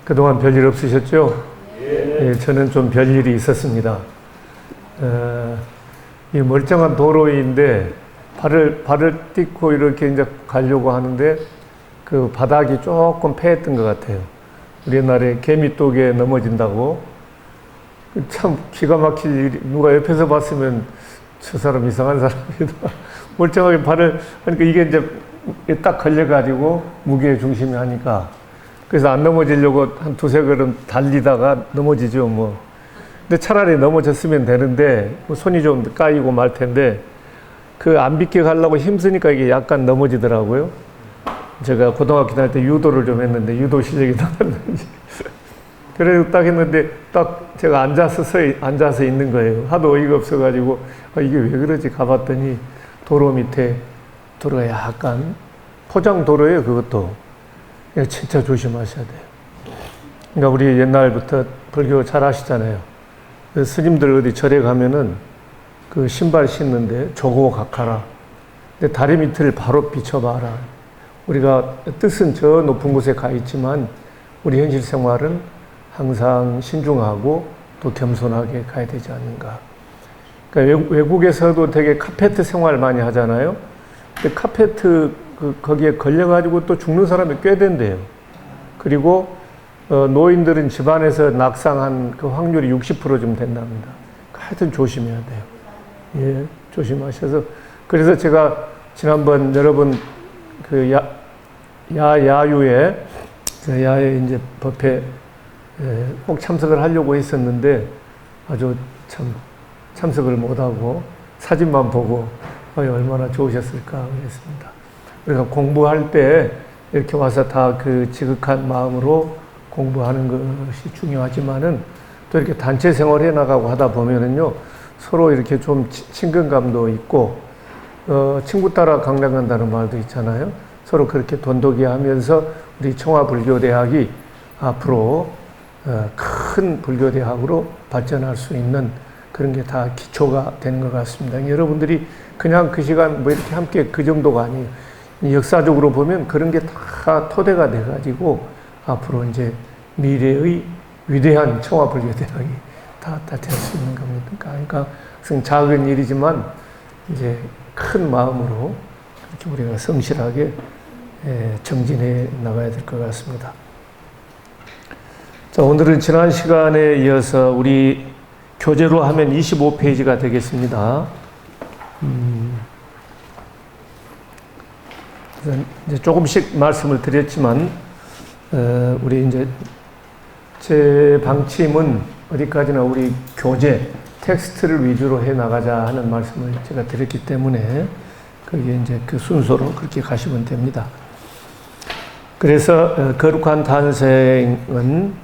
그동안 별일 없으셨죠? 예, 저는 좀 별일이 있었습니다. 이 멀쩡한 도로인데 발을 딛고 이렇게 이제 가려고 하는데 그 바닥이 조금 패했던 것 같아요. 우리나라에 개미똑에 넘어진다고. 참 기가 막힐 일이, 누가 옆에서 봤으면 저 사람 이상한 사람이다. 멀쩡하게 발을 하니까 이게 이제 딱 걸려가지고 무게 중심이 하니까, 그래서 안 넘어지려고 한 두세 걸음 달리다가 넘어지죠, 뭐. 근데 차라리 넘어졌으면 되는데, 뭐 손이 좀 까이고 말 텐데, 그 안 빗게 가려고 힘쓰니까 이게 약간 넘어지더라고요. 제가 고등학교 다닐 때 유도를 좀 했는데, 유도 실력이 나왔는지. 그래서 딱 했는데, 딱 제가 앉아서 있는 거예요. 하도 어이가 없어가지고, 이게 왜 그러지? 가봤더니, 도로 밑에, 도로가 약간, 포장 도로예요, 그것도. 진짜 조심하셔야 돼요. 그러니까 우리 옛날부터 불교 잘 아시잖아요. 스님들 어디 절에 가면은 그 신발 신는데 조고 각하라. 근데 다리 밑을 바로 비춰봐라. 우리가 뜻은 저 높은 곳에 가 있지만 우리 현실 생활은 항상 신중하고 또 겸손하게 가야 되지 않는가. 그러니까 외국에서도 되게 카페트 생활 많이 하잖아요. 근데 카페트 거기에 걸려가지고 또 죽는 사람이 꽤 된대요. 그리고 노인들은 집안에서 낙상한 그 확률이 60%좀 된답니다. 하여튼 조심해야 돼요. 예, 조심하셔서. 그래서 제가 지난번 여러분 그 야유에 그 야외 이제 법회 꼭 참석을 하려고 했었는데 아주 참 참석을 못하고 사진만 보고 얼마나 좋으셨을까 그랬습니다. 우리가 공부할 때 이렇게 와서 다 그 지극한 마음으로 공부하는 것이 중요하지만은 또 이렇게 단체 생활해 나가고 하다 보면은요, 서로 이렇게 좀 친근감도 있고, 친구 따라 강당 간다는 말도 있잖아요. 서로 그렇게 돈독이 하면서 우리 청화불교대학이 앞으로 큰 불교대학으로 발전할 수 있는 그런 게 다 기초가 되는 것 같습니다. 여러분들이 그냥 그 시간 뭐 이렇게 함께 그 정도가 아니에요. 역사적으로 보면 그런 게 다 토대가 돼가지고 앞으로 이제 미래의 위대한 청화불교대학이 다 될 수 있는 겁니다. 그러니까 작은 일이지만 이제 큰 마음으로 이렇게 우리가 성실하게 정진해 나가야 될 것 같습니다. 자, 오늘은 지난 시간에 이어서 우리 교재로 하면 25페이지가 되겠습니다. 이제 조금씩 말씀을 드렸지만, 우리 이제 제 방침은 어디까지나 우리 교재, 텍스트를 위주로 해 나가자 하는 말씀을 제가 드렸기 때문에, 그게 이제 그 순서로 그렇게 가시면 됩니다. 그래서, 거룩한 탄생은,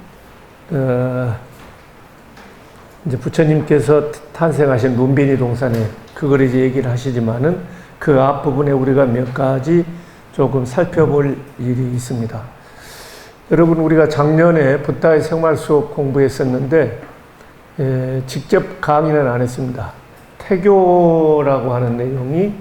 이제 부처님께서 탄생하신 문빈이 동산에 그걸 이제 얘기를 하시지만은 그 앞부분에 우리가 몇 가지 조금 살펴볼 일이 있습니다. 여러분, 우리가 작년에 붓다의 생활 수업 공부했었는데, 직접 강의는 안 했습니다. 태교라고 하는 내용이,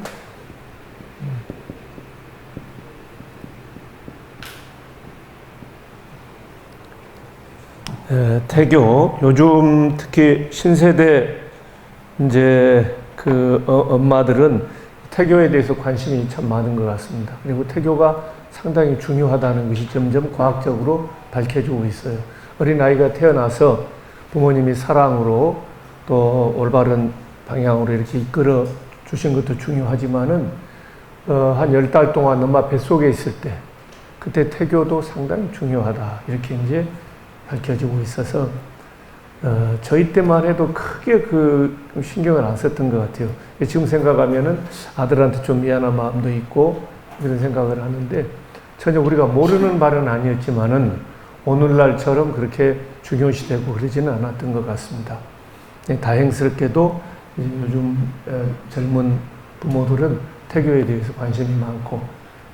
태교, 요즘 특히 신세대 이제 그 엄마들은 태교에 대해서 관심이 참 많은 것 같습니다. 그리고 태교가 상당히 중요하다는 것이 점점 과학적으로 밝혀지고 있어요. 어린아이가 태어나서 부모님이 사랑으로 또 올바른 방향으로 이렇게 이끌어 주신 것도 중요하지만은, 한 10달 동안 엄마 뱃속에 있을 때, 그때 태교도 상당히 중요하다. 이렇게 이제 밝혀지고 있어서, 저희 때만 해도 크게 그 신경을 안 썼던 것 같아요. 지금 생각하면은 아들한테 좀 미안한 마음도 있고 그런 생각을 하는데, 전혀 우리가 모르는 바는 아니었지만은 오늘날처럼 그렇게 중요시되고 그러지는 않았던 것 같습니다. 다행스럽게도 요즘 젊은 부모들은 태교에 대해서 관심이 많고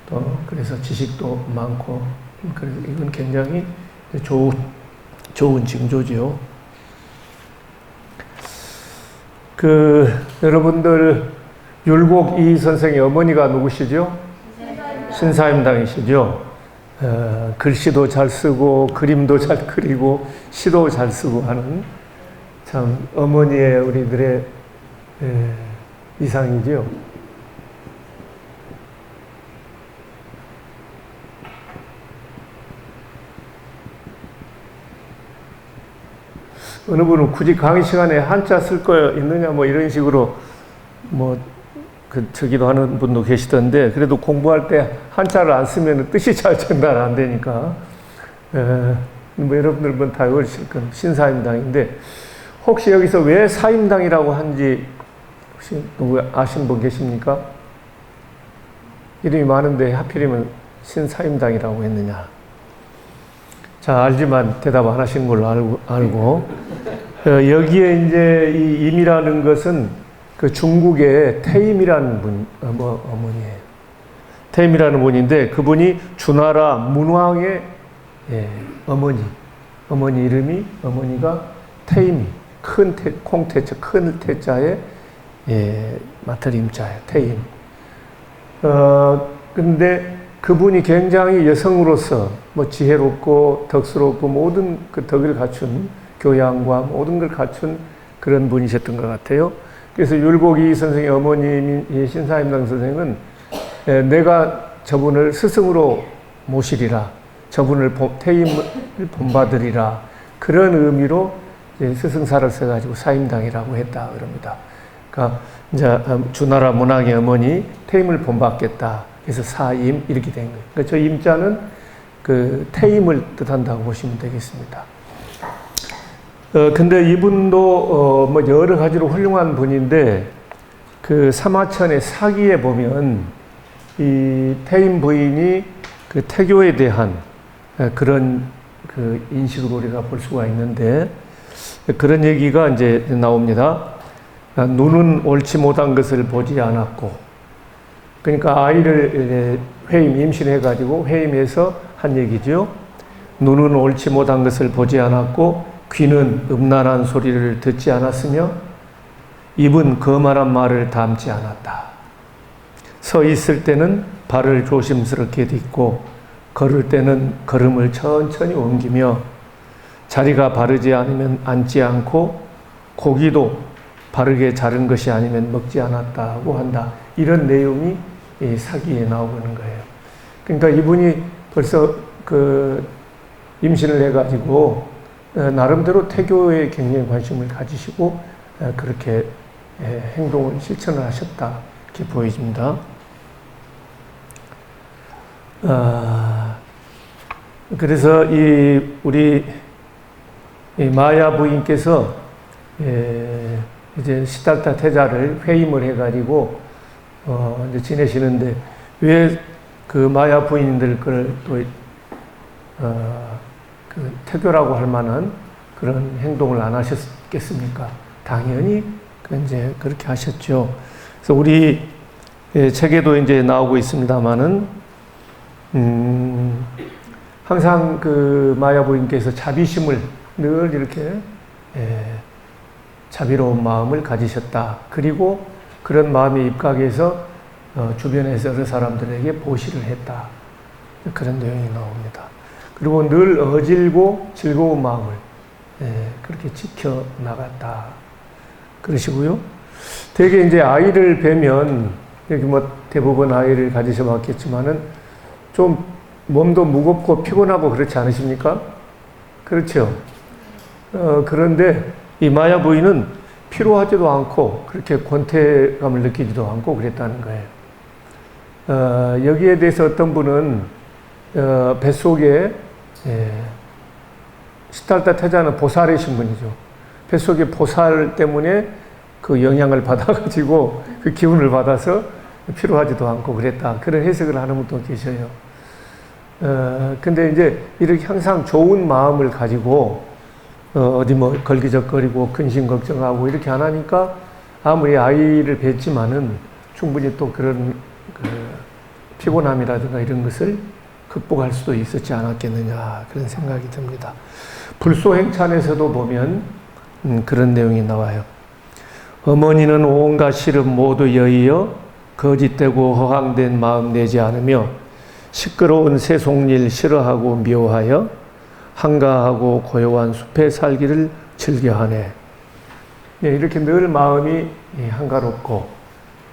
또 그래서 지식도 많고, 그래서 이건 굉장히 좋은 징조지요. 여러분들 율곡 이 선생의 어머니가 누구시죠? 신사임당이시죠. 글씨도 잘 쓰고 그림도 잘 그리고 시도 잘 쓰고 하는 참 어머니의 우리들의 이상이죠. 어느 분은 굳이 강의 시간에 한자 쓸 거 있느냐 뭐 이런 식으로 뭐 저기도 하는 분도 계시던데, 그래도 공부할 때 한자를 안 쓰면 뜻이 잘 전달 안 되니까 뭐 여러분들 다 외우실 건 신사임당인데, 혹시 여기서 왜 사임당이라고 한지 혹시 누구 아시는 분 계십니까? 이름이 많은데 하필이면 신사임당이라고 했느냐? 자, 알지만 대답 안 하신 걸로 알고 여기에 이제 이 임이라는 것은 그 중국의 태임이라는 어머니예요. 태임이라는 분인데, 그분이 주나라 문왕의 어머니 이름이, 어머니가 태임이, 큰 콩태자, 큰 태자에 맡을 임자예요. 태임. 근데 그분이 굉장히 여성으로서 뭐 지혜롭고 덕스럽고 모든 그 덕을 갖춘, 교양과 모든 걸 갖춘 그런 분이셨던 것 같아요. 그래서 율곡이 선생의 어머님인 신사임당 선생은 내가 저분을 스승으로 모시리라, 저분을 태임을 본받으리라, 그런 의미로 스승사를 써가지고 사임당이라고 했다 그럽니다. 그러니까 이제 주나라 문왕의 어머니 태임을 본받겠다, 그래서 사임 이렇게 된 거예요. 그러니까 저 임자는 그 태임을 뜻한다고 보시면 되겠습니다. 근데 이분도 뭐 여러 가지로 훌륭한 분인데, 그 사마천의 사기에 보면 이 태임 부인이 그 태교에 대한 그런 그 인식을 우리가 볼 수가 있는데, 그런 얘기가 이제 나옵니다. 눈은 옳지 못한 것을 보지 않았고, 그러니까 아이를 회임, 임신해가지고 회임해서 한 얘기죠. 눈은 옳지 못한 것을 보지 않았고, 귀는 음란한 소리를 듣지 않았으며, 입은 거만한 말을 담지 않았다. 서 있을 때는 발을 조심스럽게 딛고, 걸을 때는 걸음을 천천히 옮기며, 자리가 바르지 않으면 앉지 않고, 고기도 바르게 자른 것이 아니면 먹지 않았다고 한다. 이런 내용이 이 사기에 나오는 거예요. 그러니까 이분이 벌써 그 임신을 해가지고 나름대로 태교에 굉장히 관심을 가지시고 그렇게 행동을 실천을 하셨다, 이렇게 보여집니다. 그래서 우리 마야 부인께서 이제 시달타 태자를 회임을 해가지고 이제 지내시는데, 왜 그 마야 부인들 걸 또 그 태교라고 할 만한 그런 행동을 안 하셨겠습니까? 당연히 이제 그렇게 하셨죠. 그래서 우리 책에도 이제 나오고 있습니다만은 항상 그 마야 부인께서 자비심을 늘 이렇게 자비로운 마음을 가지셨다. 그리고 그런 마음에 입각해서 주변에서 여러 사람들에게 보시를 했다. 그런 내용이 나옵니다. 그리고 늘 어질고 즐거운 마음을 그렇게 지켜나갔다. 그러시고요. 되게 이제 아이를 뵈면, 여기 뭐 대부분 아이를 가지셔 봤겠지만은 좀 몸도 무겁고 피곤하고 그렇지 않으십니까? 그렇죠. 그런데 이 마야 부인은 피로하지도 않고 그렇게 권태감을 느끼지도 않고 그랬다는 거예요. 여기에 대해서 어떤 분은 뱃속에 시달타 태자는 보살의 신분이죠. 뱃속에 보살 때문에 그 영향을 받아가지고 그 기운을 받아서 피로하지도 않고 그랬다. 그런 해석을 하는 분도 계셔요. 근데 이제 이렇게 항상 좋은 마음을 가지고 어디 뭐 걸기적거리고 근심 걱정하고 이렇게 안 하니까 아무리 아이를 뵀지만은 충분히 또 그런 그 피곤함이라든가 이런 것을 극복할 수도 있었지 않았겠느냐, 그런 생각이 듭니다. 불소행찬에서도 보면 그런 내용이 나와요. 어머니는 온갖 시름 모두 여의어 거짓되고 허황된 마음 내지 않으며 시끄러운 세속일 싫어하고 미워하여 한가하고 고요한 숲에 살기를 즐겨하네. 예, 이렇게 늘 마음이 한가롭고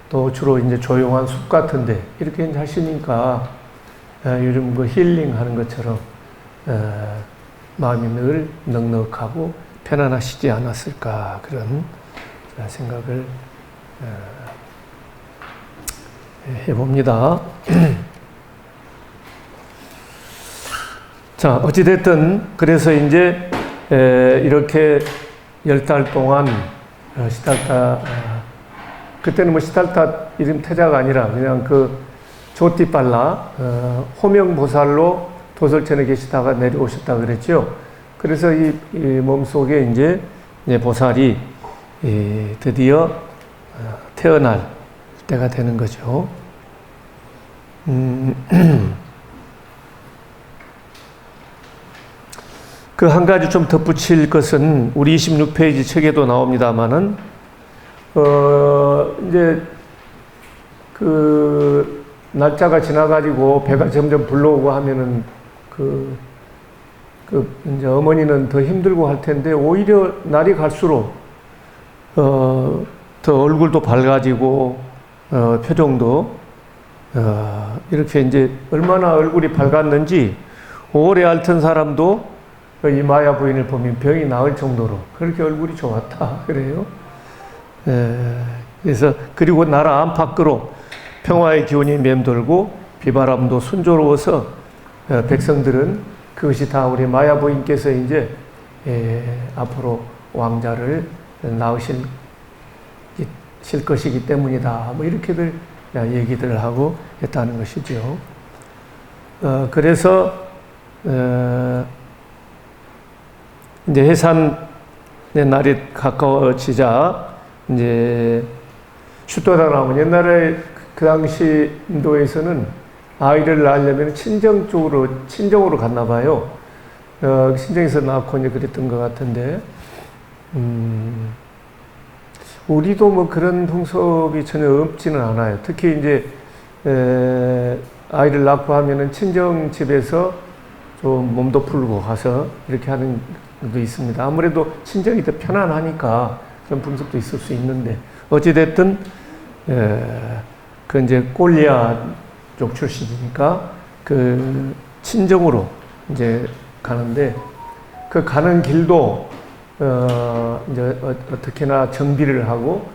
또 주로 이제 조용한 숲 같은데 이렇게 이제 하시니까 요즘 그 힐링하는 것처럼 마음이 늘 넉넉하고 편안하시지 않았을까 그런 생각을 해봅니다. 자, 어찌됐든 그래서 이제 이렇게 10달 동안 시달타 그때는 뭐 시달타 이름 태자가 아니라 그냥 그 조띠빨라 호명보살로 도솔천에 계시다가 내려오셨다 그랬죠. 그래서 이 몸속에 이제 보살이 드디어 태어날 때가 되는 거죠. 그 한 가지 좀 덧붙일 것은 우리 26페이지 책에도 나옵니다만은 이제 그 날짜가 지나가지고 배가 점점 불러오고 하면은 이제 어머니는 더 힘들고 할 텐데 오히려 날이 갈수록 더 얼굴도 밝아지고 표정도 이렇게 이제 얼마나 얼굴이 밝았는지 오래 앓던 사람도 이 마야 부인을 보면 병이 나을 정도로 그렇게 얼굴이 좋았다 그래요. 그래서 그리고 나라 안팎으로 평화의 기운이 맴돌고 비바람도 순조로워서 백성들은 그것이 다 우리 마야 부인께서 이제 앞으로 왕자를 낳으실 것이기 때문이다. 뭐 이렇게들 얘기들을 하고 했다는 것이죠. 그래서 이제 해산의 날이 가까워지자 이제 슈토다 나오면 옛날에 그 당시 인도에서는 아이를 낳으려면 친정으로 갔나 봐요. 친정에서 낳고 이제 그랬던 것 같은데, 우리도 뭐 그런 풍습이 전혀 없지는 않아요. 특히 이제, 아이를 낳고 하면은 친정 집에서 좀 몸도 풀고 가서 이렇게 하는 것도 있습니다. 아무래도 친정이 더 편안하니까 그런 풍습도 있을 수 있는데, 어찌됐든, 그 이제 꼴리아 쪽 출신이니까 그 친정으로 이제 가는데 그 가는 길도 이제 어떻게나 정비를 하고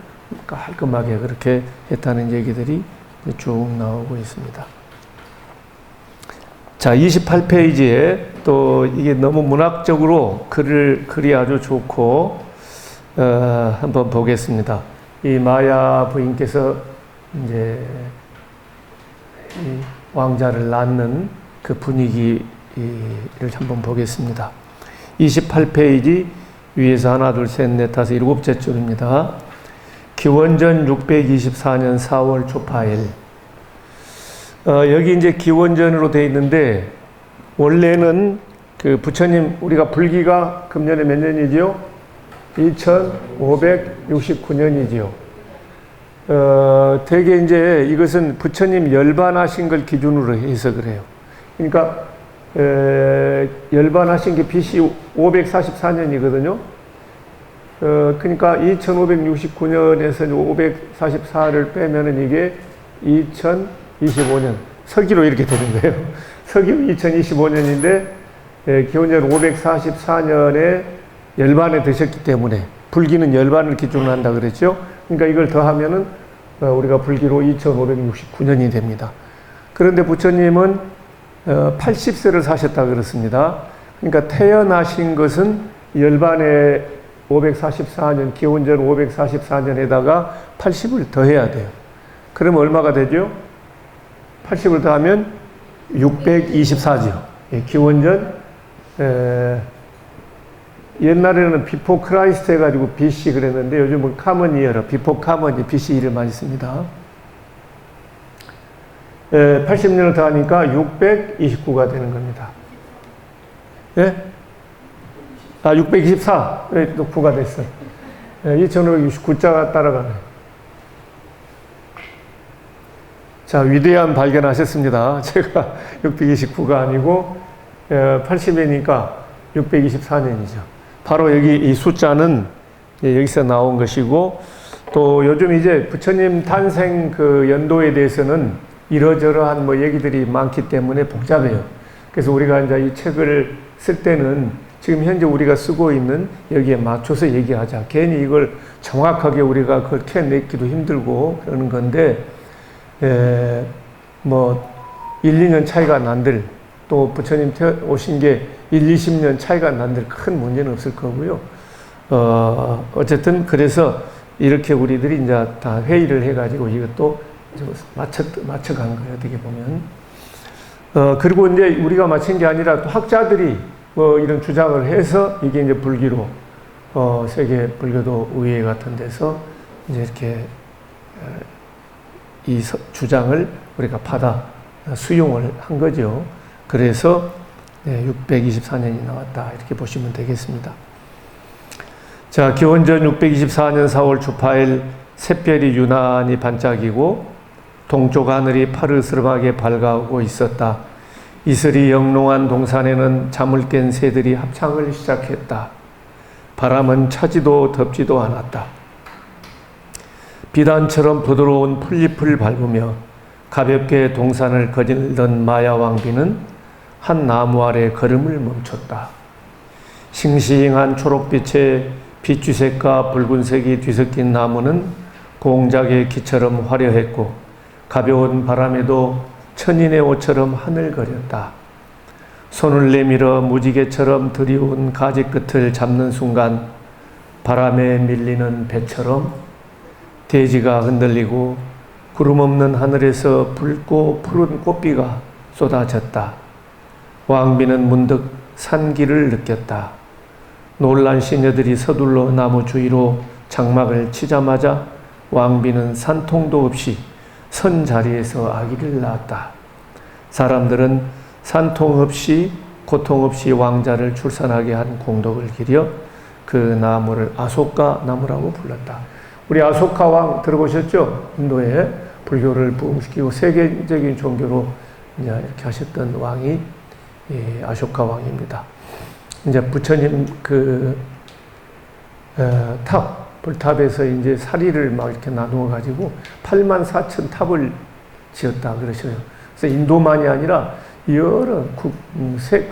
깔끔하게 그렇게 했다는 얘기들이 쭉 나오고 있습니다. 자, 28페이지에 또 이게 너무 문학적으로 글이 아주 좋고 한번 보겠습니다. 이 마야 부인께서 이제 이 왕자를 낳는 그 분위기를 한번 보겠습니다. 28페이지 위에서 하나, 둘, 셋, 넷, 다섯, 일곱째 줄입니다. 기원전 624년 4월 초파일. 여기 이제 기원전으로 되어 있는데, 원래는 그 부처님, 우리가 불기가 금년에 몇 년이지요? 2569년이지요. 되게 이제 이것은 부처님 열반하신 걸 기준으로 해서 그래요. 그러니까, 열반하신 게 BC 544년이거든요. 그러니까 2569년에서 544를 빼면은 이게 2025년. 서기로 이렇게 되는 거예요. 서기 2025년인데, 기원전 544년에 열반에 드셨기 때문에, 불기는 열반을 기준으로 한다 그랬죠. 그러니까 이걸 더하면은 우리가 불기로 2569년이 됩니다. 그런데 부처님은 80세를 사셨다 그렇습니다. 그러니까 태어나신 것은 열반에 544년, 기원전 544년에다가 80을 더해야 돼요. 그러면 얼마가 되죠? 80을 더하면 624죠. 기원전 옛날에는 비포 크라이스트 해가지고 BC 그랬는데 요즘은 카먼 이어라, 비포 카먼이 BC1을 많이 씁니다. 80년을 더하니까 629가 되는 겁니다. 예? 624. 또 9가 됐어. 2569자가 따라가네. 자, 위대한 발견하셨습니다. 제가 629가 아니고 80이니까 624년이죠. 바로 여기 이 숫자는 여기서 나온 것이고, 또 요즘 이제 부처님 탄생 그 연도에 대해서는 이러저러한 뭐 얘기들이 많기 때문에 복잡해요. 그래서 우리가 이제 이 책을 쓸 때는 지금 현재 우리가 쓰고 있는 여기에 맞춰서 얘기하자. 괜히 이걸 정확하게 우리가 그걸 캐내기도 힘들고 그러는 건데, 뭐 1, 2년 차이가 난들, 또 부처님 오신 게 1, 20년 차이가 난들 큰 문제는 없을 거고요. 어쨌든 그래서 이렇게 우리들이 이제 다 회의를 해가지고 이것도 맞춰간 거예요, 어떻게 보면. 그리고 이제 우리가 맞춘 게 아니라 또 학자들이 뭐 이런 주장을 해서 이게 이제 불기로, 세계 불교도 의회 같은 데서 이제 이렇게 이 주장을 우리가 받아 수용을 한 거죠. 그래서 624년이 나왔다, 이렇게 보시면 되겠습니다. 자, 기원전 624년 4월 주파일 샛별이 유난히 반짝이고 동쪽 하늘이 파르스름하게 밝아오고 있었다. 이슬이 영롱한 동산에는 잠을 깬 새들이 합창을 시작했다. 바람은 차지도 덥지도 않았다. 비단처럼 부드러운 풀잎을 밟으며 가볍게 동산을 거닐던 마야 왕비는 한 나무 아래 걸음을 멈췄다. 싱싱한 초록빛에 빛주색과 붉은색이 뒤섞인 나무는 공작의 기처럼 화려했고 가벼운 바람에도 천인의 옷처럼 하늘거렸다. 손을 내밀어 무지개처럼 드리운 가지 끝을 잡는 순간 바람에 밀리는 배처럼 대지가 흔들리고 구름 없는 하늘에서 붉고 푸른 꽃비가 쏟아졌다. 왕비는 문득 산기를 느꼈다. 놀란 시녀들이 서둘러 나무 주위로 장막을 치자마자 왕비는 산통도 없이 선 자리에서 아기를 낳았다. 사람들은 산통 없이 고통 없이 왕자를 출산하게 한 공덕을 기려 그 나무를 아소카 나무라고 불렀다. 우리 아소카 왕 들어보셨죠? 인도에 불교를 부흥시키고 세계적인 종교로 이제 이렇게 하셨던 왕이 아소카 왕입니다. 이제 부처님 불탑에서 이제 사리를 막 이렇게 나누어 가지고 84,000 탑을 지었다 그러셔요. 그래서 인도만이 아니라 여러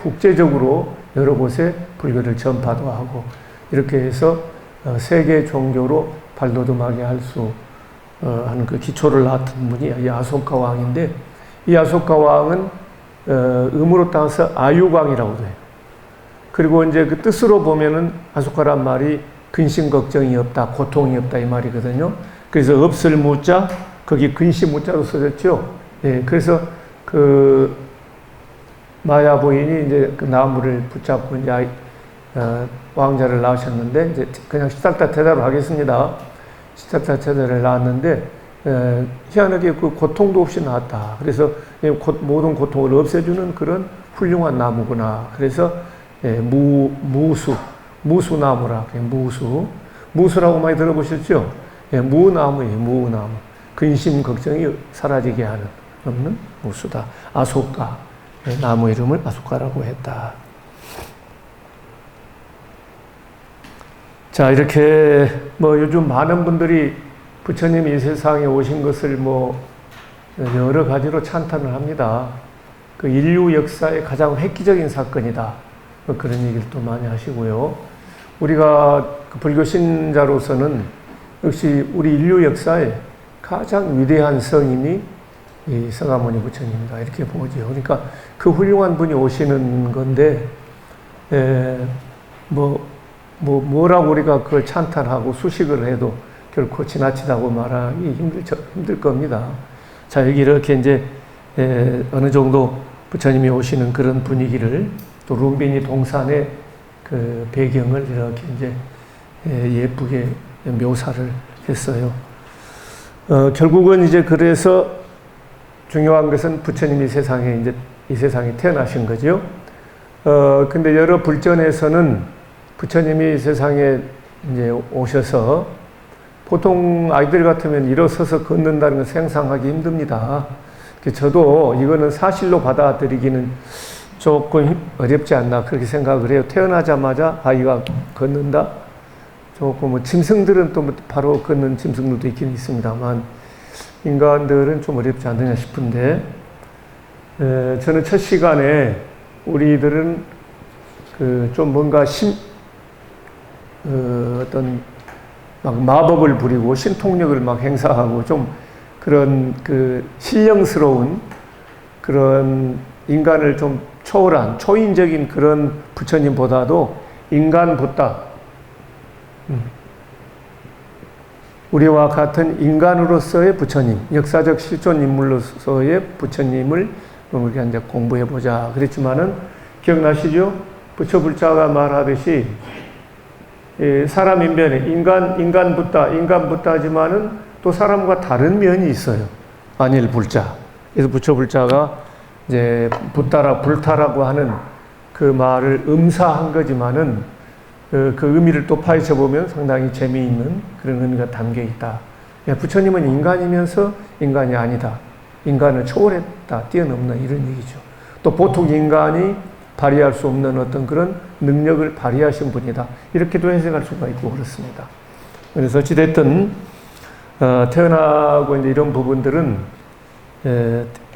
국제적으로 여러 곳에 불교를 전파도 하고 이렇게 해서 세계 종교로 발돋움하게 할 수 하는 그 기초를 낳았던 분이 이 아소카 왕인데, 이 아소카 왕은 음으로 따서 아유광이라고 해요. 그리고 이제 그 뜻으로 보면은 아소카란 말이 근심 걱정이 없다, 고통이 없다 이 말이거든요. 그래서 없을 무자, 거기 근심 무자로 써졌죠. 예, 그래서 그 마야 부인이 이제 그 나무를 붙잡고 이제 왕자를 낳으셨는데, 이제 그냥 시달타 태자로 하겠습니다. 시달타 태자를 낳았는데, 희한하게 그 고통도 없이 낳았다. 그래서 모든 고통을 없애주는 그런 훌륭한 나무구나. 그래서 무수나무라. 무수라고 많이 들어보셨죠? 무나무예요, 무나무. 근심, 걱정이 사라지게 하는, 없는 무수다. 아소카. 나무 이름을 아소카라고 했다. 자, 이렇게 뭐 요즘 많은 분들이 부처님이 이 세상에 오신 것을 뭐 여러 가지로 찬탄을 합니다. 그 인류 역사의 가장 획기적인 사건이다. 뭐 그런 얘기를 또 많이 하시고요. 우리가 그 불교 신자로서는 역시 우리 인류 역사에 가장 위대한 성인이 이 서가모니 부처님이다. 이렇게 보죠. 그러니까 그 훌륭한 분이 오시는 건데, 뭐라고 우리가 그걸 찬탄하고 수식을 해도 결코 지나치다고 말하기 힘들 겁니다. 자, 여기 이렇게 이제, 어느 정도 부처님이 오시는 그런 분위기를 또 룸비니 동산의 그 배경을 이렇게 이제 예쁘게 묘사를 했어요. 결국은 이제 그래서 중요한 것은 부처님이 이 세상에 태어나신 거죠. 근데 여러 불전에서는 부처님이 이 세상에 이제 오셔서 보통 아이들 같으면 일어서서 걷는다는 걸 상상하기 힘듭니다. 저도 이거는 사실로 받아들이기는 조금 어렵지 않나 그렇게 생각을 해요. 태어나자마자 아이가 걷는다. 조금 뭐 짐승들은 또 바로 걷는 짐승들도 있긴 있습니다만 인간들은 좀 어렵지 않느냐 싶은데 저는 첫 시간에 우리들은 좀 뭔가 어떤 막 마법을 부리고 신통력을 막 행사하고 좀 그런 신령스러운 그런 인간을 좀 초월한 초인적인 그런 부처님보다도 인간 붓다. 우리와 같은 인간으로서의 부처님, 역사적 실존 인물로서의 부처님을 우리가 이제 공부해 보자. 그랬지만은 기억나시죠? 부처 불자가 말하듯이 사람 인변에 인간 붓다지만은 또 사람과 다른 면이 있어요. 안일 불자. 그래서 부처 불자가 이제 불타라고 하는 그 말을 음사한 거지만은 그 의미를 또 파헤쳐 보면 상당히 재미있는 그런 의미가 담겨 있다. 부처님은 인간이면서 인간이 아니다. 인간을 초월했다. 뛰어넘는 이런 얘기죠. 또 보통 인간이 발휘할 수 없는 어떤 그런 능력을 발휘하신 분이다. 이렇게도 해석할 수가 있고 그렇습니다. 그래서 어찌됐든 태어나고 이제 이런 부분들은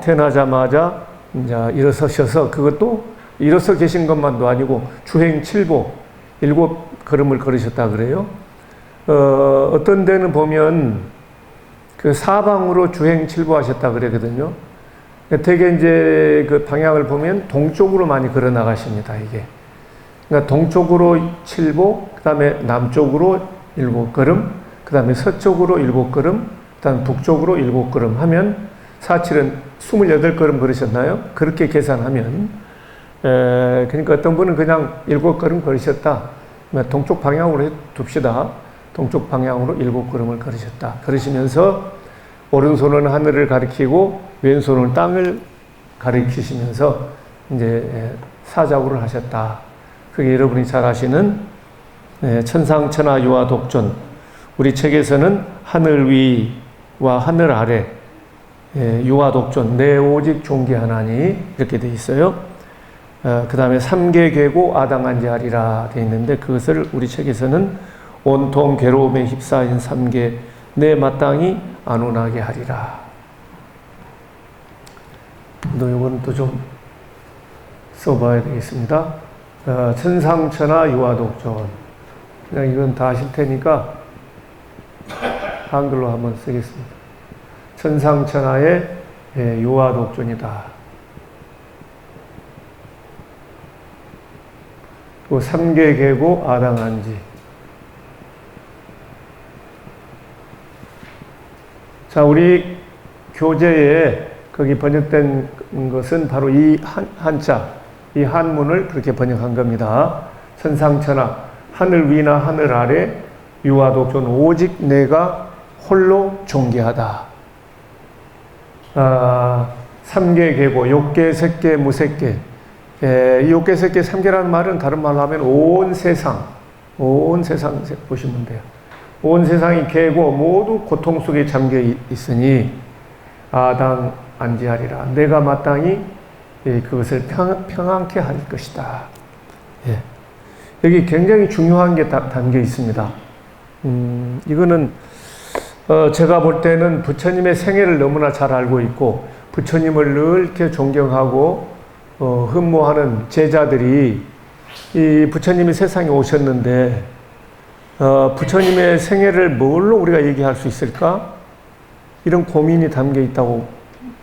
태어나자마자 이제 일어서셔서 그것도 일어서 계신 것만도 아니고 주행 7보 7걸음을 걸으셨다 그래요. 어떤 데는 보면 그 사방으로 주행 7보 하셨다 그러거든요. 되게 이제 그 방향을 보면 동쪽으로 많이 걸어 나가십니다, 이게. 그러니까 동쪽으로 7보, 그 다음에 남쪽으로 7걸음, 그 다음에 서쪽으로 7걸음, 그 다음에 북쪽으로 7걸음 하면 사칠은 28걸음 걸으셨나요? 그렇게 계산하면, 그러니까 어떤 분은 그냥 7걸음 걸으셨다. 동쪽 방향으로 둡시다. 동쪽 방향으로 7걸음을 걸으셨다. 걸으시면서 오른손은 하늘을 가리키고 왼손은 땅을 가리키시면서 이제 사자구를 하셨다. 그게 여러분이 잘 아시는 천상천하 유화 독존. 우리 책에서는 하늘 위와 하늘 아래 유화 독존 내 오직 존귀하나니 이렇게 돼 있어요. 그 다음에 삼계계고 아당한지하리라 돼 있는데 그것을 우리 책에서는 온통 괴로움에 휩싸인 삼계 내 마땅히 안온하게 하리라. 이건 또 좀 써봐야 되겠습니다. 천상천하 유화독존. 그냥 이건 다 아실 테니까 한글로 한번 쓰겠습니다. 천상천하의 유화독존이다. 또 삼계계고 아당한지. 자, 우리 교재에 거기 번역된 것은 바로 이 한자, 이 한문을 그렇게 번역한 겁니다. 천상천하, 하늘 위나 하늘 아래, 유화독존, 오직 내가 홀로 존귀하다. 삼계계고, 욕계, 색계, 무색계. 이 욕계, 색계, 삼계라는 말은 다른 말로 하면 온 세상 보시면 돼요. 온 세상이 계고 모두 고통 속에 잠겨 있으니 아당 안지하리라. 내가 마땅히 그것을 평안케 할 것이다. 여기 굉장히 중요한 게 담겨 있습니다. 이거는 제가 볼 때는 부처님의 생애를 너무나 잘 알고 있고 부처님을 늘 이렇게 존경하고 흠모하는 제자들이 이 부처님이 세상에 오셨는데 부처님의 생애를 뭘로 우리가 얘기할 수 있을까? 이런 고민이 담겨 있다고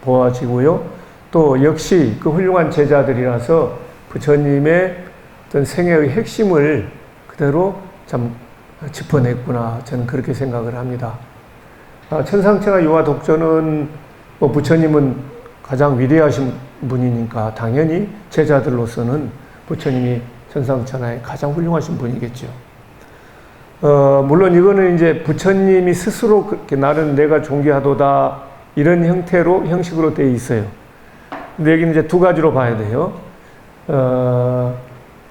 보아지고요. 또 역시 그 훌륭한 제자들이라서 부처님의 어떤 생애의 핵심을 그대로 참 짚어냈구나. 저는 그렇게 생각을 합니다. 천상천하 유화독존은 부처님은 가장 위대하신 분이니까 당연히 제자들로서는 부처님이 천상천하의 가장 훌륭하신 분이겠죠. 물론 이거는 이제 부처님이 스스로 그렇게 나는 내가 존귀하도다 이런 형식으로 되어 있어요. 근데 여기는 이제 두 가지로 봐야 돼요.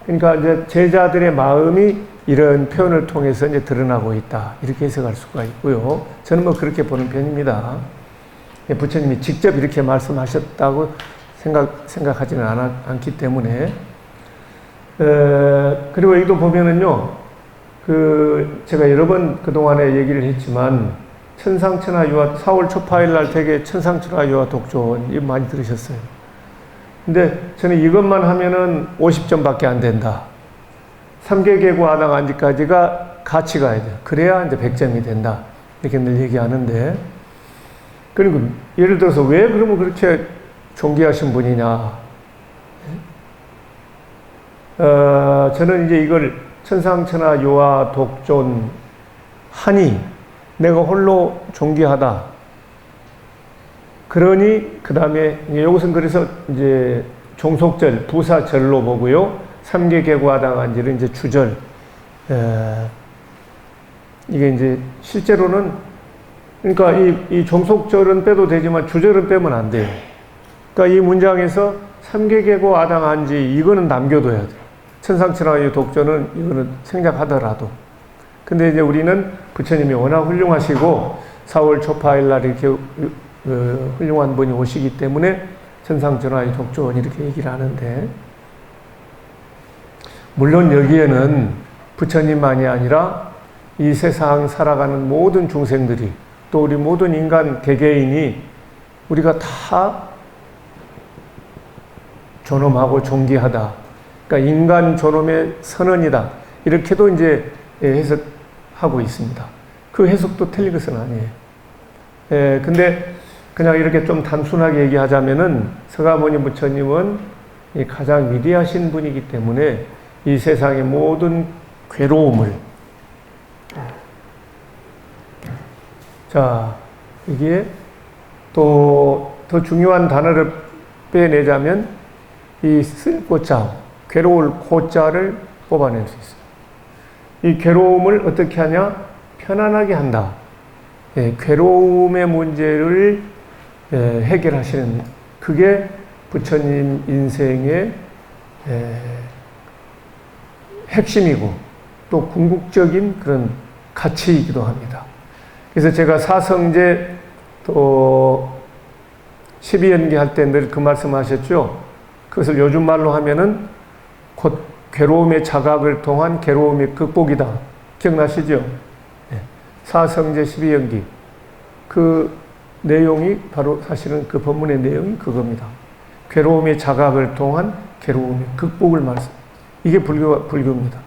그러니까 이제 제자들의 마음이 이런 표현을 통해서 이제 드러나고 있다. 이렇게 해석할 수가 있고요. 저는 뭐 그렇게 보는 편입니다. 부처님이 직접 이렇게 말씀하셨다고 생각하지는 않기 때문에. 그리고 여기도 보면은요, 제가 여러 번 그동안에 얘기를 했지만, 천상천하 유화, 4월 초파일 날 되게 천상천하 유화 독존, 이거 많이 들으셨어요. 근데 저는 이것만 하면은 50점밖에 안 된다. 삼계계고 아당한지까지가 같이 가야 돼요. 그래야 이제 100점이 된다. 이렇게 늘 얘기하는데, 그리고 예를 들어서 왜 그러면 그렇게 존귀하신 분이냐. 저는 이제 이걸 천상천하 유화 독존 하니 내가 홀로 존귀하다. 그러니 그 다음에 이것은 그래서 이제 종속절, 부사절로 보고요. 삼계계고아당한지를 이제 주절. 이게 이제 실제로는 그러니까 이 종속절은 빼도 되지만 주절은 빼면 안 돼요. 그러니까 이 문장에서 삼계계고아당한지 이거는 남겨둬야 돼요. 천상천하의 독전은 이거는 생략하더라도. 근데 이제 우리는 부처님이 워낙 훌륭하시고 4월 초파일 날 이렇게 훌륭한 분이 오시기 때문에 천상천하의 독존 이렇게 얘기를 하는데, 물론 여기에는 부처님만이 아니라 이 세상 살아가는 모든 중생들이, 또 우리 모든 인간 개개인이 우리가 다 존엄하고 존귀하다. 그러니까 인간 존엄의 선언이다. 이렇게도 이제 해석하고 있습니다. 그 해석도 틀린 것은 아니에요. 근데 그냥 이렇게 좀 단순하게 얘기하자면은 서가모니 부처님은 가장 위대하신 분이기 때문에 이 세상의 모든 괴로움을, 자, 이게 또 더 중요한 단어를 빼내자면 이 쓸고자, 괴로울 고자를 뽑아낼 수 있어요. 이 괴로움을 어떻게 하냐? 편안하게 한다. 괴로움의 문제를 해결하시는, 그게 부처님 인생의 핵심이고 또 궁극적인 그런 가치이기도 합니다. 그래서 제가 사성제 또 12연기 할 때 늘 그 말씀 하셨죠. 그것을 요즘 말로 하면은 곧 괴로움의 자각을 통한 괴로움의 극복이다. 기억나시죠? 사성제 12연기. 그 내용이 바로 사실은 그 법문의 내용이 그겁니다. 괴로움의 자각을 통한 괴로움의 극복을 말씀. 이게 불교입니다.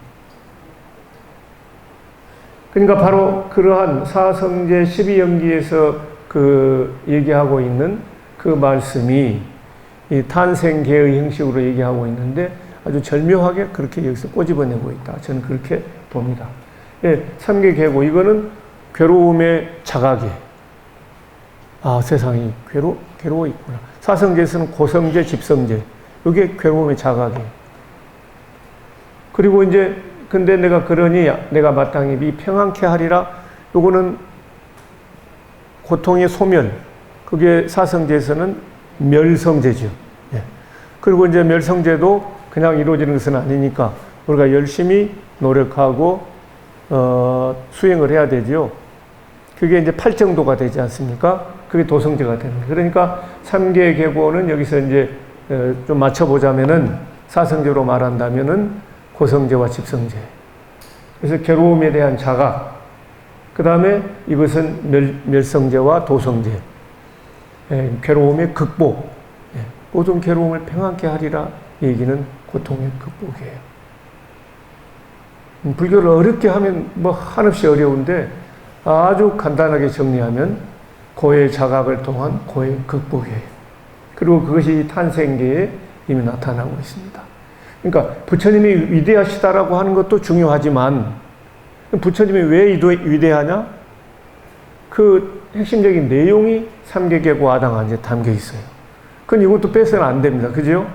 그러니까 바로 그러한 사성제 12연기에서 얘기하고 있는 그 말씀이 이 탄생계의 형식으로 얘기하고 있는데 아주 절묘하게 그렇게 여기서 꼬집어내고 있다. 저는 그렇게 봅니다. 삼계계고, 이거는 괴로움의 자각이, 세상이 괴로워 있구나. 사성제에서는 고성제, 집성제. 이게 괴로움의 자각이에요. 그리고 이제, 근데 내가 그러니 내가 마땅히 이 평안케 하리라. 요거는 고통의 소멸. 그게 사성제에서는 멸성제죠. 그리고 이제 멸성제도 그냥 이루어지는 것은 아니니까 우리가 열심히 노력하고, 수행을 해야 되죠. 그게 이제 8정도가 되지 않습니까? 그게 도성제가 되는 거예요. 그러니까 3계 계고는 여기서 이제 좀 맞춰보자면은 사성제로 말한다면은 고성제와 집성제. 그래서 괴로움에 대한 자각. 그 다음에 이것은 멸성제와 도성제. 괴로움의 극복. 모든 괴로움을 평안케 하리라. 이 얘기는 고통의 극복이에요. 불교를 어렵게 하면 뭐 한없이 어려운데 아주 간단하게 정리하면 고의 자각을 통한 고의 극복이에요. 그리고 그것이 탄생계에 이미 나타나고 있습니다. 그러니까 부처님이 위대하시다라고 하는 것도 중요하지만 부처님이 왜 위대하냐? 그 핵심적인 내용이 삼계계고 아당한지에 담겨 있어요. 그건 이것도 빼서는 안 됩니다. 그죠?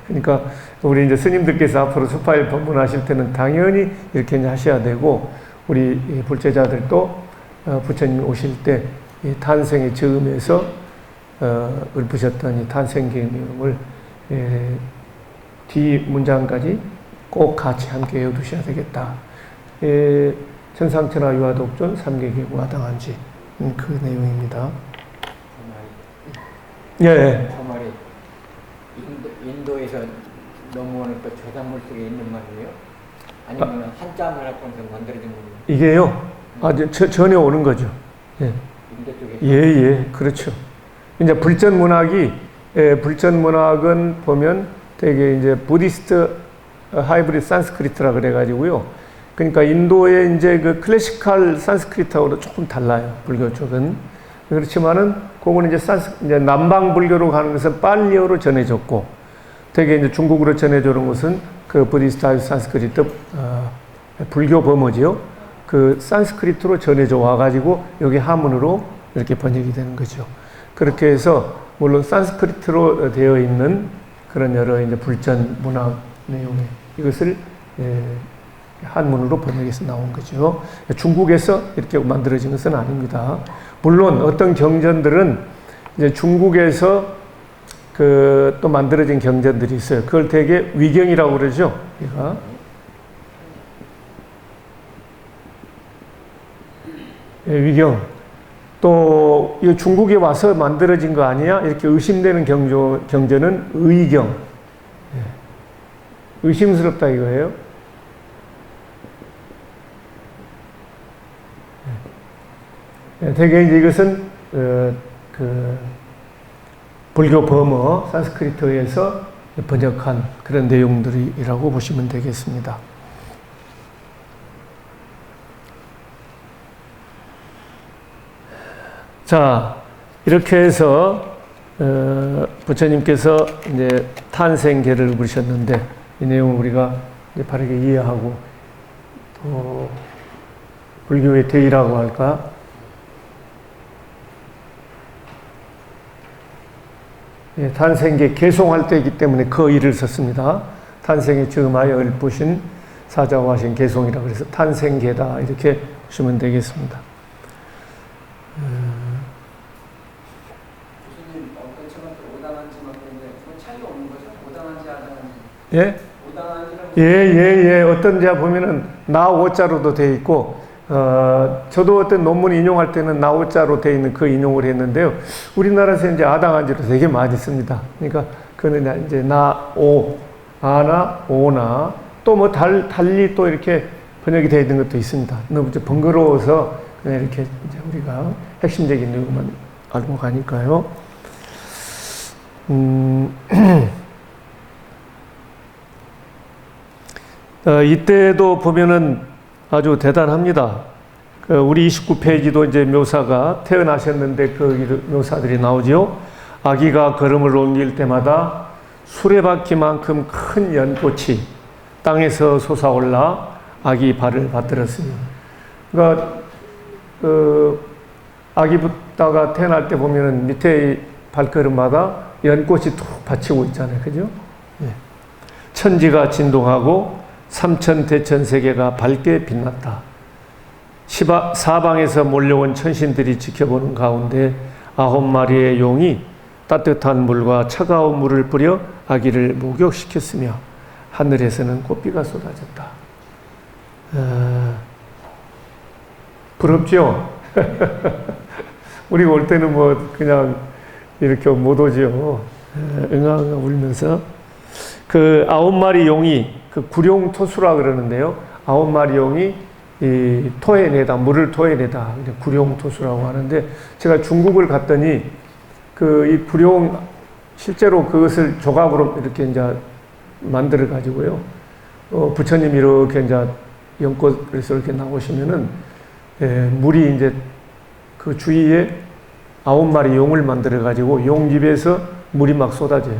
그러니까 우리 이제 스님들께서 앞으로 수파일 법문하실 때는 당연히 이렇게 이제 하셔야 되고, 우리 불제자들도 부처님 오실 때 이 탄생의 즈음에서 읊으셨던 이 탄생계명을 뒤 문장까지 꼭 같이 함께 외워두셔야 되겠다. 천상천하 유화독존 삼계계고 아당한지 그 내용입니다. 예. 예. 그 말이 인도에서 넘어오는 그 저작물 속에 있는 말이에요? 아니면 한자 문화권에서 만들어진 거예요? 이게요. 전혀 오는 거죠. 예. 인도 쪽에. 예, 그렇죠. 이제 불전 문학은 보면 되게 이제 부디스트 하이브리드 산스크리트라 그래가지고요. 그러니까 인도의 이제 그 클래시컬 산스크리트하고도 조금 달라요. 불교 쪽은. 그렇지만은 그거는 이제 남방 불교로 가는 것은 빨리어로 전해졌고, 되게 이제 중국으로 전해져는 것은 그 부디스트 하이브리드 산스크리트 불교 범어지요. 그 산스크리트로 전해져 와가지고 여기 한문으로 이렇게 번역이 되는 거죠. 그렇게 해서 물론 산스크리트로 되어 있는 그런 여러 이제 불전 문학 내용에 이것을 한문으로 번역해서 나온 거죠. 중국에서 이렇게 만들어진 것은 아닙니다. 물론 어떤 경전들은 이제 중국에서 또 만들어진 경전들이 있어요. 그걸 되게 위경이라고 그러죠. 우리가. 위경. 또, 이 중국에 와서 만들어진 거 아니야? 이렇게 의심되는 경전은 의경. 의심스럽다 이거예요. 대개 이제 이것은, 불교 범어, 산스크리트에서 번역한 그런 내용들이라고 보시면 되겠습니다. 자, 이렇게 해서 부처님께서 이제 탄생계를 그리셨는데 이 내용을 우리가 이제 바르게 이해하고 또 불교의 대의라고 할까? 예, 탄생계 개송할 때이기 때문에 그 일을 썼습니다. 탄생에 즈음하여 읊으신 사자와 하신 개송이라고 해서 탄생계다 이렇게 보시면 되겠습니다. 예? 예. 어떤 자 보면은 나오자로도 돼 있고, 저도 어떤 논문 인용할 때는 나오자로 돼 있는 그 인용을 했는데요. 우리나라에서 이제 아당한지로 되게 많이 씁니다. 그러니까 그는 이제 나오, 아나, 오나, 또 뭐 달리 또 이렇게 번역이 되어 있는 것도 있습니다. 너무 이제 번거로워서 그냥 이렇게 이제 우리가 핵심적인 내용만 알고 가니까요. 이때도 보면은 아주 대단합니다. 우리 29페이지도 이제 묘사가 태어나셨는데 그 묘사들이 나오죠. 아기가 걸음을 옮길 때마다 수레바퀴만큼 큰 연꽃이 땅에서 솟아올라 아기 발을 받들었으니. 그러니까 아기부터가 태어날 때 보면은 밑에 발걸음마다 연꽃이 툭 받치고 있잖아요, 그죠? 예. 천지가 진동하고 삼천대천세계가 밝게 빛났다. 사방에서 몰려온 천신들이 지켜보는 가운데 9마리의 용이 따뜻한 물과 차가운 물을 뿌려 아기를 목욕시켰으며 하늘에서는 꽃비가 쏟아졌다. 부럽죠? 우리가 올 때는 뭐 그냥 이렇게 못 오죠. 응아응아 울면서. 그 9마리 용이 그 구룡토수라 그러는데요. 9마리 용이 이 토해내다, 물을 토해내다. 구룡토수라고 하는데 제가 중국을 갔더니 이 구룡, 실제로 그것을 조각으로 이렇게 이제 만들어 가지고요. 부처님 이렇게 이제 연꽃에서 이렇게 나오시면은, 물이 이제 그 주위에 9마리 용을 만들어 가지고 용 입에서 물이 막 쏟아져요.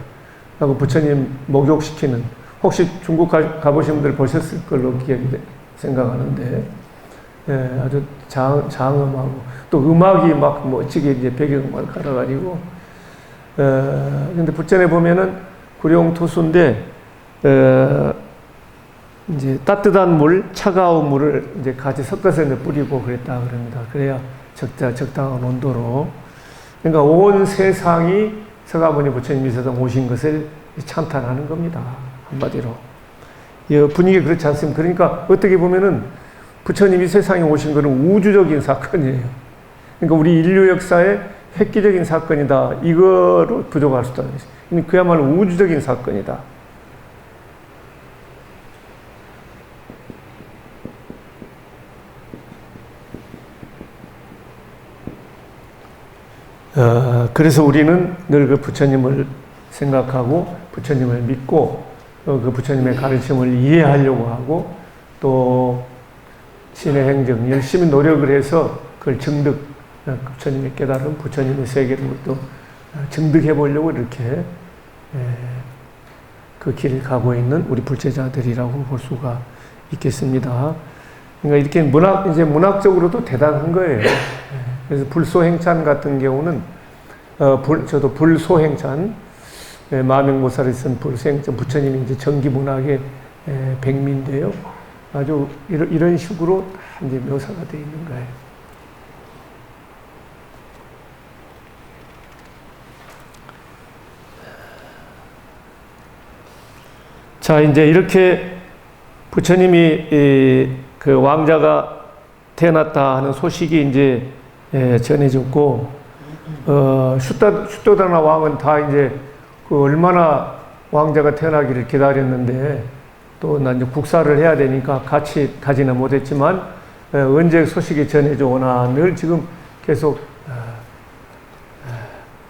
하고 부처님 목욕시키는, 혹시 중국 가보신 분들 보셨을 걸로 생각하는데, 아주 장엄하고, 또 음악이 막 멋지게 이제 배경음악을 깔아가지고, 근데 불전에 보면은 구룡토수인데, 이제 따뜻한 물, 차가운 물을 이제 같이 섞어서 이제 뿌리고 그랬다 그럽니다. 그래야 적당한 온도로. 그러니까 온 세상이 서가모니 부처님이 세상 오신 것을 찬탄하는 겁니다. 한마디로. 분위기 그렇지 않습니까? 그러니까 어떻게 보면은 부처님이 세상에 오신 것은 우주적인 사건이에요. 그러니까 우리 인류 역사에 획기적인 사건이다. 이거로 부족할 수도 있어요. 그야말로 우주적인 사건이다. 그래서 우리는 늘 그 부처님을 생각하고 부처님을 믿고 그 부처님의 가르침을 이해하려고 하고 또 신의 행정 열심히 노력을 해서 그걸 부처님의 깨달음, 부처님의 세계를 또 증득해 보려고 이렇게 그 길을 가고 있는 우리 불제자들이라고 볼 수가 있겠습니다. 그러니까 이렇게 문학적으로도 대단한 거예요. 그래서 불소행찬 같은 경우는 저도 불소행찬 마명보살이 쓴 불소행찬 부처님이 이제 정기문학의 백미인데요. 아주 이런 식으로 이제 묘사가 되어 있는 거예요. 자, 이제 이렇게 부처님이 그 왕자가 태어났다 하는 소식이 이제 전해졌고, 슈토다나 왕은 다 이제 그 얼마나 왕자가 태어나기를 기다렸는데, 또 난 이제 국사를 해야 되니까 같이 가지는 못했지만, 언제 소식이 전해져 오나 늘 지금 계속,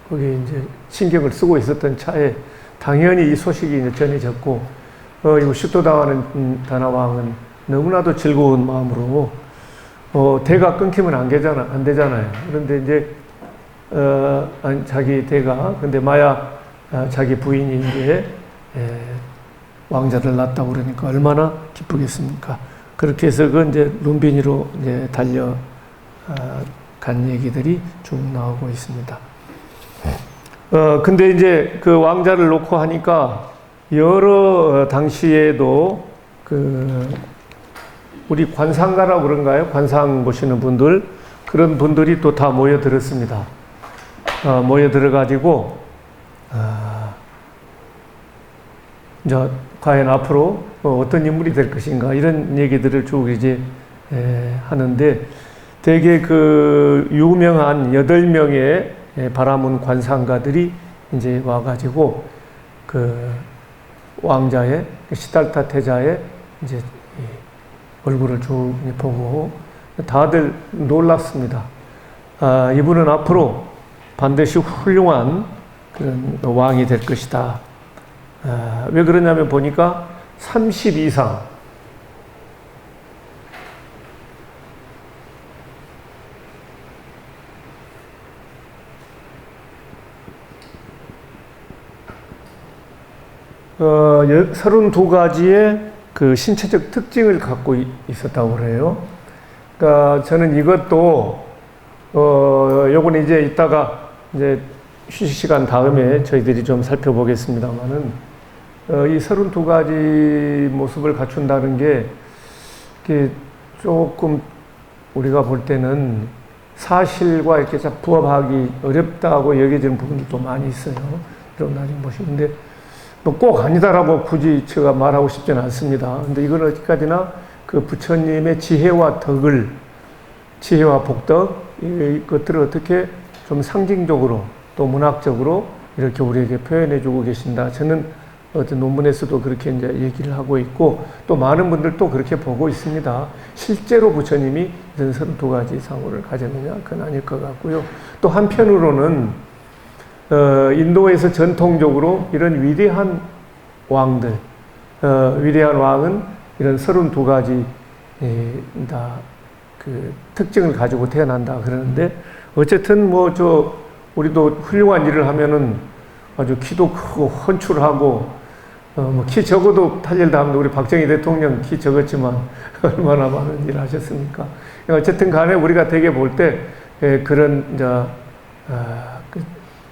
거기에 이제 신경을 쓰고 있었던 차에 당연히 이 소식이 이제 전해졌고, 이 슈토다나 왕은 너무나도 즐거운 마음으로, 대가 끊기면 안 되잖아요. 그런데 이제, 자기 대가, 근데 마야, 자기 부인이 이제, 왕자를 낳았다고 그러니까 얼마나 기쁘겠습니까? 그렇게 해서 그 이제 룸비니로 이제 간 얘기들이 쭉 나오고 있습니다. 근데 이제 그 왕자를 놓고 하니까 여러 당시에도 우리 관상가라고 그런가요? 관상 보시는 분들, 그런 분들이 또 다 모여들었습니다. 모여들어가지고, 이제 과연 앞으로 어떤 인물이 될 것인가, 이런 얘기들을 쭉 이제 하는데, 되게 그 유명한 8명의 바라문 관상가들이 이제 와가지고, 그 왕자의, 시달타 태자의 이제 얼굴을 쭉 보고 다들 놀랐습니다. 이분은 앞으로 반드시 훌륭한 그런 왕이 될 것이다. 왜 그러냐면 보니까 30 이상 어, 32가지의 그 신체적 특징을 갖고 있었다고 그래요. 그러니까 저는 이것도 요거는 이제 이따가 이제 휴식 시간 다음에 저희들이 좀 살펴보겠습니다만은 이 32가지 모습을 갖춘다는 게 조금 우리가 볼 때는 사실과 이렇게 부합하기 어렵다고 여겨지는 부분도 많이 있어요. 이런 나중에 보시는데 뭐 꼭 아니다라고 굳이 제가 말하고 싶지는 않습니다. 근데 이건 어디까지나 그 부처님의 지혜와 복덕, 이것들을 어떻게 좀 상징적으로 또 문학적으로 이렇게 우리에게 표현해 주고 계신다. 저는 어떤 논문에서도 그렇게 이제 얘기를 하고 있고, 또 많은 분들도 그렇게 보고 있습니다. 실제로 부처님이 이런 32가지 상호를 가졌느냐? 그건 아닐 것 같고요. 또 한편으로는 인도에서 전통적으로 이런 위대한 왕들, 위대한 왕은 이런 32가지 다 그 특징을 가지고 태어난다 그러는데, 어쨌든 우리도 훌륭한 일을 하면은 아주 키도 크고 헌출하고, 키 적어도 탈일 다음에 우리 박정희 대통령 키 적었지만 얼마나 많은 일을 하셨습니까? 어쨌든 간에 우리가 되게 볼 때 그런 그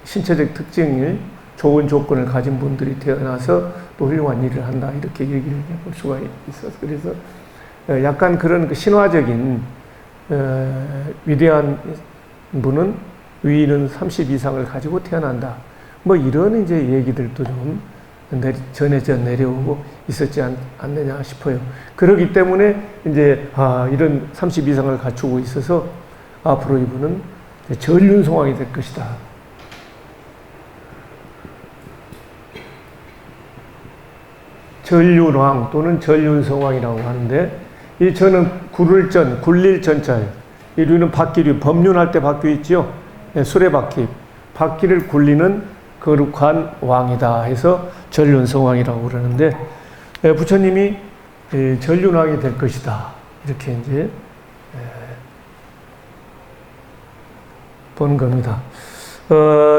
신체적 특징이 좋은 조건을 가진 분들이 태어나서 또 훌륭한 일을 한다, 이렇게 얘기를 볼 수가 있어서, 그래서 약간 그런 그 신화적인 위대한 분은 위인은 30 이상을 가지고 태어난다, 뭐 이런 이제 얘기들도 좀 전해져 내려오고 있었지 않느냐 싶어요. 그렇기 때문에 이제 이런 30 이상을 갖추고 있어서 앞으로 이분은 전륜성왕이 될 것이다. 전륜왕 또는 전륜성왕이라고 하는데, 이 전은 굴을 굴릴 전자예요. 이 류는 바퀴류, 법륜할 때 바퀴 있지요? 네, 수레바퀴. 바퀴를 굴리는 거룩한 왕이다 해서 전륜성왕이라고 그러는데, 부처님이 전륜왕이 될 것이다. 이렇게 이제 보는 겁니다.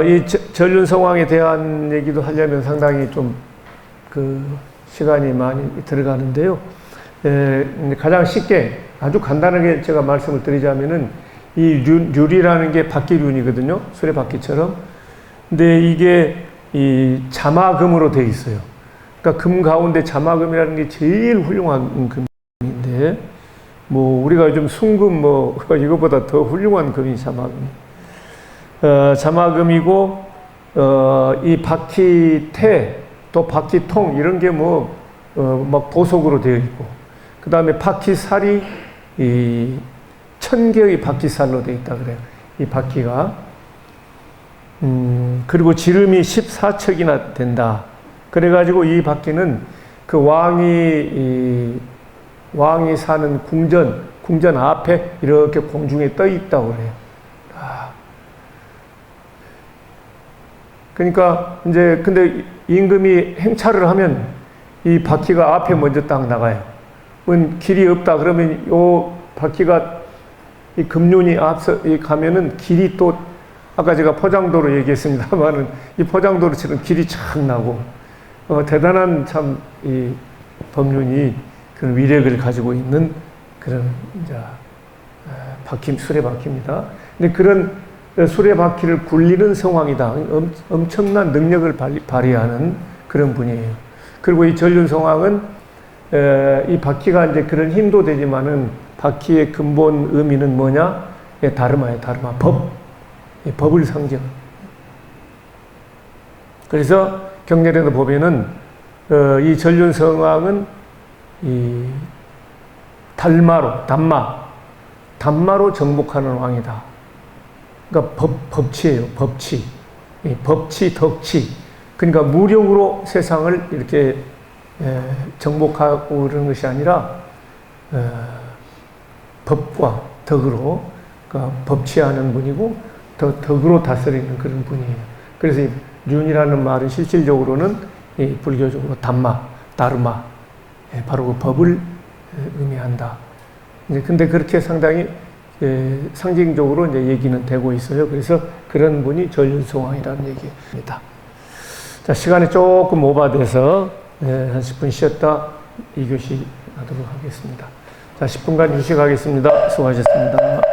이 전륜성왕에 대한 얘기도 하려면 상당히 좀 시간이 많이 들어가는데요. 가장 쉽게 아주 간단하게 제가 말씀을 드리자면은 이 률이라는 게 바퀴륜이거든요. 수레바퀴처럼. 근데 이게 이 자마금으로 되어 있어요. 그러니까 금 가운데 자마금이라는 게 제일 훌륭한 금인데, 뭐 우리가 요즘 순금 뭐 이거보다 더 훌륭한 금이 자마금이고, 이 바퀴테 또 바퀴통 이런 게 막 보석으로 되어 있고, 그 다음에 바퀴살이 이 1000개의 바퀴살로 되어 있다 그래요. 이 바퀴가. 그리고 지름이 14척이나 된다. 그래가지고 이 바퀴는 그 왕이 사는 궁전 앞에 이렇게 공중에 떠 있다고 그래요. 그러니까 이제 근데 임금이 행차를 하면 이 바퀴가 앞에 먼저 딱 나가요. 길이 없다 그러면 요 바퀴가 이 금륜이 앞서 가면은 길이 또 아까 제가 포장도로 얘기했습니다만은 이 포장도로처럼 길이 착 나고 대단한 참 이 법륜이 그런 위력을 가지고 있는 그런 이제 수레바퀴입니다. 근데 그런 수레바퀴를 굴리는 성왕이다. 엄청난 능력을 발휘하는 그런 분이에요. 그리고 이 전륜성왕은 이 바퀴가 이제 그런 힘도 되지만은 바퀴의 근본 의미는 뭐냐? 다르마예요, 다르마. 법을 상징. 그래서 경전에도 보면은 이 전륜성왕은 이 담마로 정복하는 왕이다. 그러니까 법치예요, 법치. 법치, 덕치. 그러니까 무력으로 세상을 이렇게 정복하고 그러는 것이 아니라 법과 덕으로, 그러니까 법치하는 분이고 덕으로 다스리는 그런 분이에요. 그래서 이 륜이라는 말은 실질적으로는 이 불교적으로 다르마, 바로 그 법을 의미한다. 이제 근데 그렇게 상당히 상징적으로 이제 얘기는 되고 있어요. 그래서 그런 분이 전륜성왕이라는 얘기입니다. 자, 시간이 조금 오버돼서 한 10분 쉬었다 2교시 하도록 하겠습니다. 자, 10분간 휴식하겠습니다. 수고하셨습니다.